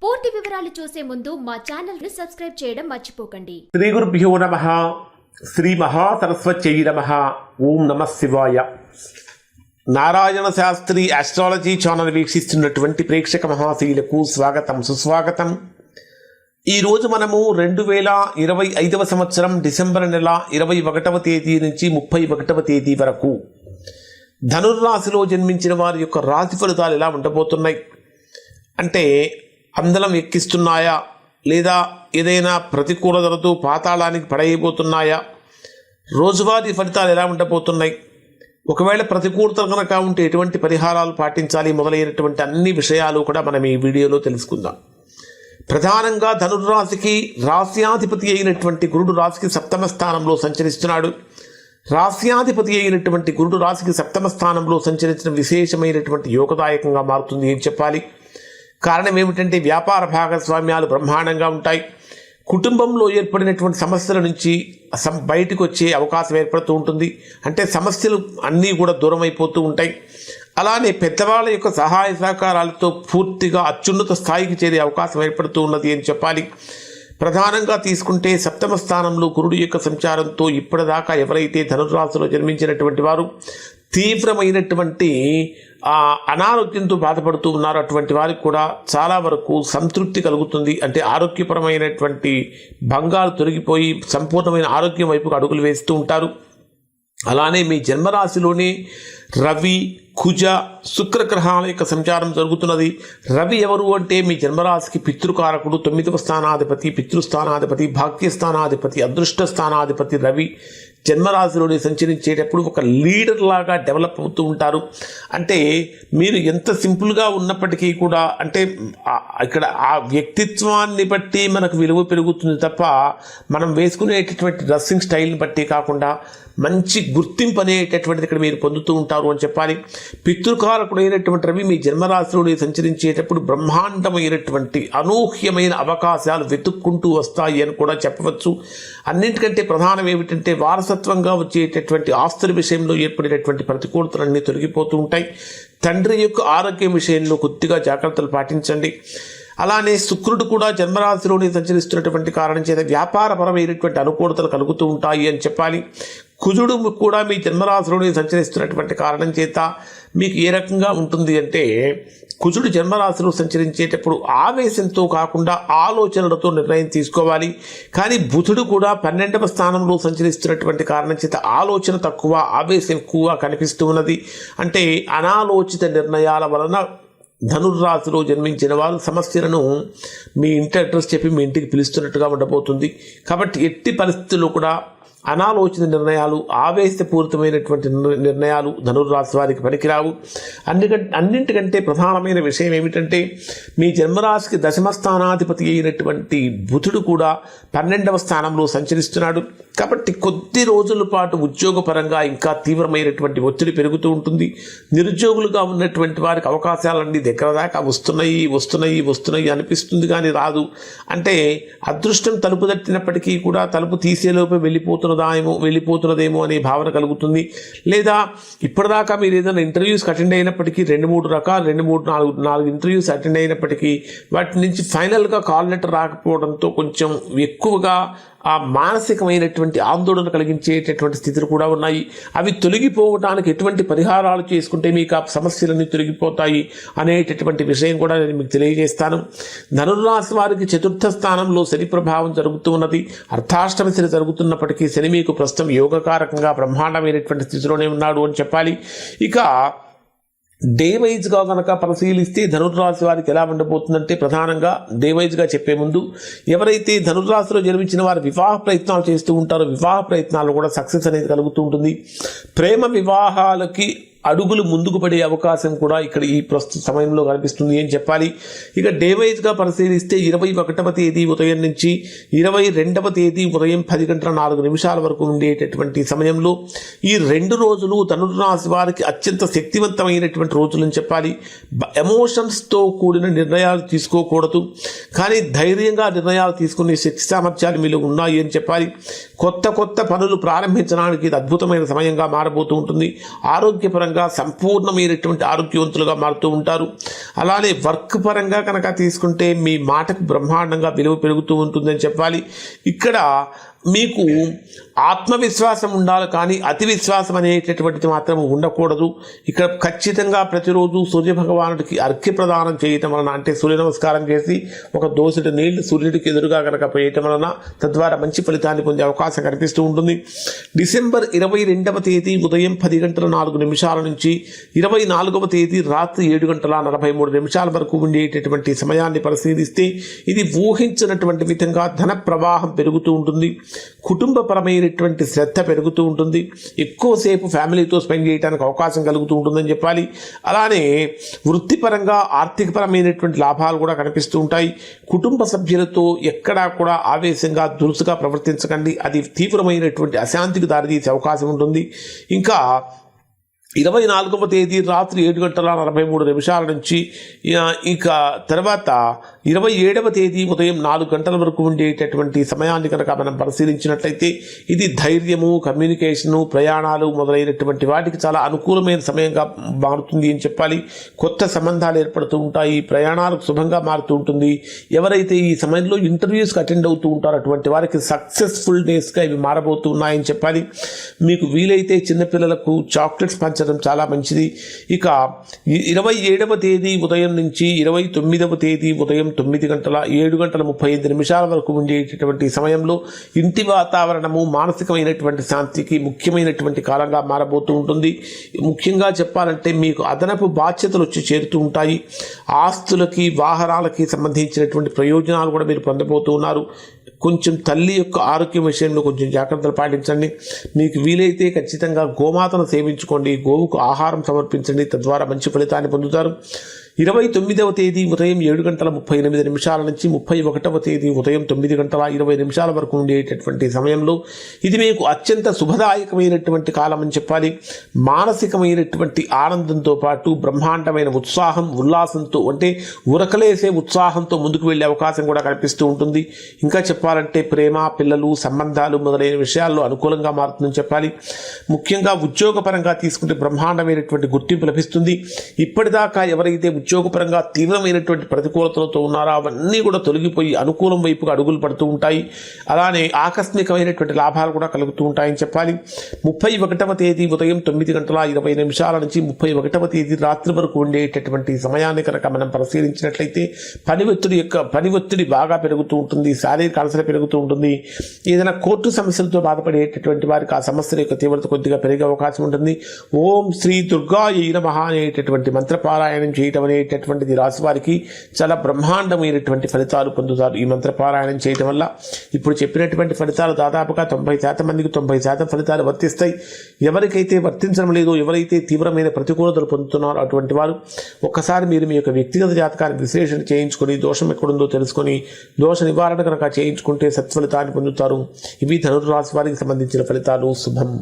పూర్తి వివరాలు చూసే ముందు మా ఛానల్ ని సబ్స్క్రైబ్ చేయడం మర్చిపోకండి. శ్రీ గురుభ్యో నమః. శ్రీ మహాసరస్వత్యై నమః. ఓం నమః శివాయ. నారాయణ శాస్త్రి ఆస్ట్రాలజీ ఛానల్ వీక్షిస్తున్నటువంటి ప్రేక్షక మహాశీలకు స్వాగతం, సుస్వాగతం. ఈరోజు మనము 2025 సంవత్సరం డిసెంబర్ నెల 21వ తేదీ నుంచి 31వ తేదీ వరకు ధనుర్రాశిలో జన్మించిన వారి యొక్క రాశి ఫలితాలు ఎలా ఉండబోతున్నాయి అంటే, అందలం ఎక్కిస్తున్నాయా లేదా ఏదైనా ప్రతికూలతలతో పాతాళానికి పడైపోతున్నాయా, రోజువారీ ఫలితాలు ఎలా ఉండబోతున్నాయి, ఒకవేళ ప్రతికూలత కనుక ఉంటే ఎటువంటి పరిహారాలు పాటించాలి మొదలైనటువంటి అన్ని విషయాలు కూడా మనం ఈ వీడియోలో తెలుసుకుందాం. ప్రధానంగా ధనుర్రాశికి రాశ్యాధిపతి అయినటువంటి గురుడు రాశికి సప్తమ స్థానంలో సంచరిస్తున్నాడు. రాశ్యాధిపతి అయినటువంటి గురుడు రాశికి సప్తమ స్థానంలో సంచరించిన విశేషమైనటువంటి యోగదాయకంగా మారుతుంది అని చెప్పాలి. కారణం ఏమిటంటే, వ్యాపార భాగస్వామ్యాలు బ్రహ్మాండంగా ఉంటాయి. కుటుంబంలో ఏర్పడినటువంటి సమస్యల నుంచి బయటకు వచ్చే అవకాశం ఏర్పడుతూ ఉంటుంది. అంటే సమస్యలు అన్నీ కూడా దూరం అయిపోతూ ఉంటాయి. అలానే పెద్దవాళ్ళ యొక్క సహాయ సహకారాలతో పూర్తిగా అత్యున్నత స్థాయికి చేరే అవకాశం ఏర్పడుతూ ఉన్నది అని చెప్పాలి. ప్రధానంగా తీసుకుంటే సప్తమ స్థానంలో గురుడు యొక్క సంచారంతో ఇప్పటిదాకా ఎవరైతే ధనుర్రాశిలో జన్మించినటువంటి వారు తీవ్రమైనటువంటి అనారోగ్యంతో బాధపడుతూ ఉన్నారు, అటువంటి వారికి కూడా చాలా వరకు సంతృప్తి కలుగుతుంది. అంటే ఆరోగ్యపరమైనటువంటి భంగాలు తొలగిపోయి సంపూర్ణమైన ఆరోగ్యం వైపుకు అడుగులు వేస్తూ ఉంటారు. అలానే మీ జన్మరాశిలోనే రవి, కుజ, శుక్రగ్రహాల యొక్క సంచారం జరుగుతున్నది. రవి ఎవరు అంటే, మీ జన్మరాశికి పితృకారకుడు, 9వ స్థానాధిపతి, పితృస్థానాధిపతి, భాగ్యస్థానాధిపతి, అదృష్ట స్థానాధిపతి. రవి జన్మరాశిలోనే సంచరించేటప్పుడు ఒక లీడర్ లాగా డెవలప్ అవుతూ ఉంటారు. అంటే మీరు ఎంత సింపుల్గా ఉన్నప్పటికీ కూడా, అంటే ఇక్కడ ఆ వ్యక్తిత్వాన్ని బట్టి మనకు విలువ పెరుగుతుంది తప్ప మనం వేసుకునేటటువంటి డ్రెస్సింగ్ స్టైల్ని బట్టి కాకుండా మంచి గుర్తింపు అనేటటువంటిది ఇక్కడ మీరు పొందుతూ ఉంటారు అని చెప్పాలి. పితృకారకుడైనటువంటి రవి మీ జన్మరాశిలోనే సంచరించేటప్పుడు బ్రహ్మాండమైనటువంటి అనూహ్యమైన అవకాశాలు వెతుక్కుంటూ వస్తాయి అని కూడా చెప్పవచ్చు. అన్నింటికంటే ప్రధానం ఏమిటంటే, వారసత్వంగా వచ్చేటటువంటి ఆస్తుల విషయంలో ఏర్పడేటటువంటి ప్రతికూలతలన్నీ తొలగిపోతూ ఉంటాయి. తండ్రి యొక్క ఆరోగ్యం విషయంలో కొద్దిగా జాగ్రత్తలు పాటించండి. అలానే శుక్రుడు కూడా జన్మరాశిలోనే సంచరిస్తున్నటువంటి కారణం చేత వ్యాపారపరమైనటువంటి అనుకూలతలు కలుగుతూ ఉంటాయి అని చెప్పాలి. కుజుడు కూడా మీ జన్మరాశిలోనే సంచరిస్తున్నటువంటి కారణం చేత మీకు ఏ రకంగా ఉంటుంది అంటే, కుజుడు జన్మరాశిలో సంచరించేటప్పుడు ఆవేశంతో కాకుండా ఆలోచనలతో నిర్ణయం తీసుకోవాలి. కానీ బుధుడు కూడా 12వ స్థానంలో సంచరిస్తున్నటువంటి కారణం చేత ఆలోచన తక్కువ, ఆవేశం ఎక్కువ కనిపిస్తూ ఉన్నది. అంటే అనాలోచిత నిర్ణయాల వలన ధనుర్రాశిలో జన్మించిన వారు సమస్యలను మీ ఇంటి అడ్రస్ చెప్పి మీ ఇంటికి పిలుస్తున్నట్టుగా ఉండబోతుంది. కాబట్టి ఎట్టి పరిస్థితుల్లో కూడా అనాలోచిత నిర్ణయాలు, ఆవేశపూరితమైనటువంటి నిర్ణయాలు ధనుర్రాశి వారికి పనికిరావు. అన్నింటికంటే ప్రధానమైన విషయం ఏమిటంటే, మీ జన్మరాశికి దశమ స్థానాధిపతి అయినటువంటి బుధుడు కూడా 12వ స్థానంలో సంచరిస్తున్నాడు. కాబట్టి కొద్ది రోజుల పాటు ఉద్యోగపరంగా ఇంకా తీవ్రమైనటువంటి ఒత్తిడి పెరుగుతూ ఉంటుంది. నిరుద్యోగులుగా ఉన్నటువంటి వారికి అవకాశాలన్నీ దగ్గర దాకా వస్తున్నాయి అనిపిస్తుంది, కానీ రాదు. అంటే అదృష్టం తలుపు తట్టినప్పటికీ కూడా తలుపు తీసేలోపే వెళ్ళిపోతున్నదేమో అనే భావన కలుగుతుంది. లేదా ఇప్పటిదాకా మీరు ఏదైనా ఇంటర్వ్యూస్కి అటెండ్ అయినప్పటికీ 2-3 ఇంటర్వ్యూస్ అటెండ్ అయినప్పటికీ వాటి నుంచి ఫైనల్గా కాల్ లెటర్ రాకపోవడంతో కొంచెం ఎక్కువగా ఆ మానసికమైనటువంటి ఆందోళన కలిగించేటటువంటి స్థితులు కూడా ఉన్నాయి. అవి తొలగిపోవడానికి ఎటువంటి పరిహారాలు చేసుకుంటే మీకు ఆ సమస్యలన్నీ తొలగిపోతాయి అనేటటువంటి విషయం కూడా నేను మీకు తెలియజేస్తాను. ధనుర్రాశి వారికి 4వ స్థానంలో శని ప్రభావం జరుగుతూ ఉన్నది. అర్ధాష్టమి శని జరుగుతున్నప్పటికీ శని మీకు ప్రస్తుతం యోగకారకంగా బ్రహ్మాండమైనటువంటి స్థితిలోనే ఉన్నాడు అని చెప్పాలి. ఇక డే వైజ్గా కనుక పరిశీలిస్తే ధనుర్రాశి వారికి ఎలా ఉండబోతుందంటే, ప్రధానంగా డే వైజ్గా చెప్పే ముందు, ఎవరైతే ధనుర్రాశిలో జన్మించిన వారు వివాహ ప్రయత్నాలు చేస్తూ ఉంటారో వివాహ ప్రయత్నాలు కూడా సక్సెస్ అనేది కలుగుతూ ఉంటుంది. ప్రేమ వివాహాలకి అడుగులు ముందుకు పడే అవకాశం కూడా ఇక్కడ ఈ ప్రస్తుత సమయంలో కనిపిస్తుంది అని చెప్పాలి. ఇక డే వైజ్గా పరిశీలిస్తే 21వ తేదీ ఉదయం నుంచి 22వ తేదీ ఉదయం 10:04 వరకు ఉండేటటువంటి సమయంలో ఈ 2 రోజులు ధనుర్రాశి వారికి అత్యంత శక్తివంతమైనటువంటి రోజులని చెప్పాలి. ఎమోషన్స్తో కూడిన నిర్ణయాలు తీసుకోకూడదు, కానీ ధైర్యంగా నిర్ణయాలు తీసుకునే శక్తి సామర్థ్యాలు మీలో ఉన్నాయి అని చెప్పాలి. కొత్త పనులు ప్రారంభించడానికి ఇది అద్భుతమైన సమయంగా మారబోతూ ఉంటుంది. ఆరోగ్యపరంగా పరంగా సంపూర్ణమైనటువంటి ఆరోగ్యవంతులుగా మారుతూ ఉంటారు. అలానే వర్క్ పరంగా కనుక తీసుకుంటే మీ మాటకు బ్రహ్మాండంగా విలువ పెరుగుతూ ఉంటుందని చెప్పాలి. ఇక్కడ మీకు ఆత్మవిశ్వాసం ఉండాలి, కానీ అతి విశ్వాసం అనేటటువంటిది మాత్రం ఉండకూడదు. ఇక్కడ ఖచ్చితంగా ప్రతిరోజు సూర్యభగవానుడికి అర్ఘ్య ప్రదానం చేయటం వలన, అంటే సూర్య నమస్కారం చేసి ఒక దోసెడు నీళ్లు సూర్యుడికి ఎదురుగా కనుక పోయటం వలన తద్వారా మంచి ఫలితాన్ని పొందే అవకాశం కనిపిస్తూ ఉంటుంది. డిసెంబర్ 22వ తేదీ ఉదయం 10:04 నుంచి 24వ తేదీ రాత్రి 7:43 వరకు ఉండేటటువంటి సమయాన్ని పరిశీలిస్తే ఇది ఊహించినటువంటి విధంగా ధన ప్రవాహం పెరుగుతూ ఉంటుంది. కుటుంబపరమైనటువంటి శ్రద్ధ పెరుగుతూ ఉంటుంది. ఎక్కువసేపు ఫ్యామిలీతో స్పెండ్ చేయడానికి అవకాశం కలుగుతూ ఉంటుందని చెప్పాలి. అలానే వృత్తిపరంగా ఆర్థికపరమైనటువంటి లాభాలు కూడా కనిపిస్తూ ఉంటాయి. కుటుంబ సభ్యులతో ఎక్కడా కూడా ఆవేశంగా దురుసుగా ప్రవర్తించకండి, అది తీవ్రమైనటువంటి అశాంతికి దారితీసే అవకాశం ఉంటుంది. ఇంకా 24వ తేదీ రాత్రి 7:43 నుంచి ఇక తర్వాత 27వ తేదీ ఉదయం 4 గంటల వరకు ఉండేటటువంటి సమయాన్ని కనుక మనం పరిశీలించినట్లయితే ఇది ధైర్యము, కమ్యూనికేషను, ప్రయాణాలు మొదలైనటువంటి వాటికి చాలా అనుకూలమైన సమయంగా మారుతుంది అని చెప్పాలి. కొత్త సంబంధాలు ఏర్పడుతూ ఉంటాయి, ప్రయాణాలకు శుభంగా మారుతూ ఉంటుంది. ఎవరైతే ఈ సమయంలో ఇంటర్వ్యూస్కి అటెండ్ అవుతూ ఉంటారో అటువంటి వారికి సక్సెస్ఫుల్ డేస్గా ఇవి మారబోతున్నాయని చెప్పాలి. మీకు వీలైతే చిన్నపిల్లలకు చాక్లెట్స్ పంచడం చాలా మంచిది. ఇక 27వ తేదీ ఉదయం నుంచి 29వ తేదీ ఉదయం 7:35 వరకు ఉండేటటువంటి సమయంలో ఇంటి వాతావరణము మానసికమైనటువంటి శాంతికి ముఖ్యమైనటువంటి కాలంగా మారబోతూ ఉంటుంది. ముఖ్యంగా చెప్పాలంటే మీకు అదనపు బాధ్యతలు వచ్చి చేరుతూ ఉంటాయి. ఆస్తులకి, వాహనాలకి సంబంధించినటువంటి ప్రయోజనాలు కూడా మీరు పొందబోతూ ఉన్నారు. కొంచెం తల్లి యొక్క ఆరోగ్యం విషయంలో కొంచెం జాగ్రత్తలు పాటించండి. మీకు వీలైతే ఖచ్చితంగా గోమాతను సేవించుకోండి, గోవుకు ఆహారం సమర్పించండి, తద్వారా మంచి ఫలితాన్ని పొందుతారు. 29వ తేదీ ఉదయం 7:38 నుంచి 31వ తేదీ ఉదయం 9:20 వరకు ఉండేటటువంటి సమయంలో ఇది మీకు అత్యంత శుభదాయకమైనటువంటి కాలం అని చెప్పాలి. మానసికమైనటువంటి ఆనందంతో పాటు బ్రహ్మాండమైన ఉత్సాహం, ఉల్లాసంతో, అంటే ఉరకలేసే ఉత్సాహంతో ముందుకు వెళ్ళే అవకాశం కూడా కనిపిస్తూ ఉంటుంది. ఇంకా చెప్పాలంటే ప్రేమ, పిల్లలు, సంబంధాలు మొదలైన విషయాల్లో అనుకూలంగా మారుతుందని చెప్పాలి. ముఖ్యంగా ఉద్యోగపరంగా తీసుకుంటే బ్రహ్మాండమైనటువంటి గుర్తింపు లభిస్తుంది. ఇప్పటిదాకా ఎవరైతే ఉద్యోగపరంగా తీవ్రమైనటువంటి ప్రతికూలతలతో ఉన్నారో అవన్నీ కూడా తొలగిపోయి అనుకూలం వైపుగా అడుగులు పడుతూ ఉంటాయి. అలానే ఆకస్మికమైనటువంటి లాభాలు కూడా కలుగుతూ ఉంటాయని చెప్పాలి. 31వ తేదీ ఉదయం 9:20 నుంచి 31వ తేదీ రాత్రి వరకు ఉండేటటువంటి సమయాన్ని కనుక మనం పరిశీలించినట్లయితే పని ఒత్తిడి బాగా పెరుగుతూ ఉంటుంది, శారీరక అలసట పెరుగుతూ ఉంటుంది. ఏదైనా కోర్టు సమస్యలతో బాధపడేటటువంటి వారికి ఆ సమస్యల యొక్క తీవ్రత కొద్దిగా పెరిగే అవకాశం ఉంటుంది. ఓం శ్రీ దుర్గాయై నమః అనేటటువంటి మంత్రపారాయణం చేయటం అనేటటువంటిది రాశి వారికి చాలా బ్రహ్మాండమైనటువంటి ఫలితాలు పొందుతారు. ఈ మంత్రపారాయణం చేయటం వల్ల ఇప్పుడు చెప్పినటువంటి ఫలితాలు దాదాపుగా 90% మందికి 90% ఫలితాలు వర్తిస్తాయి. ఎవరికైతే వర్తించడం లేదో, ఎవరైతే తీవ్రమైన ప్రతికూలతలు పొందుతున్నారో అటువంటి వారు ఒక్కసారి మీరు మీ యొక్క వ్యక్తిగత జాతకాన్ని విశ్లేషణ చేయించుకొని దోషం ఎక్కడుందో తెలుసుకొని దోష నివారణ కనుక చేయించుకుంటే సత్ఫలితాన్ని పొందుతారు. ఇవి ధనుర్రాశి వారికి సంబంధించిన ఫలితాలు. శుభం.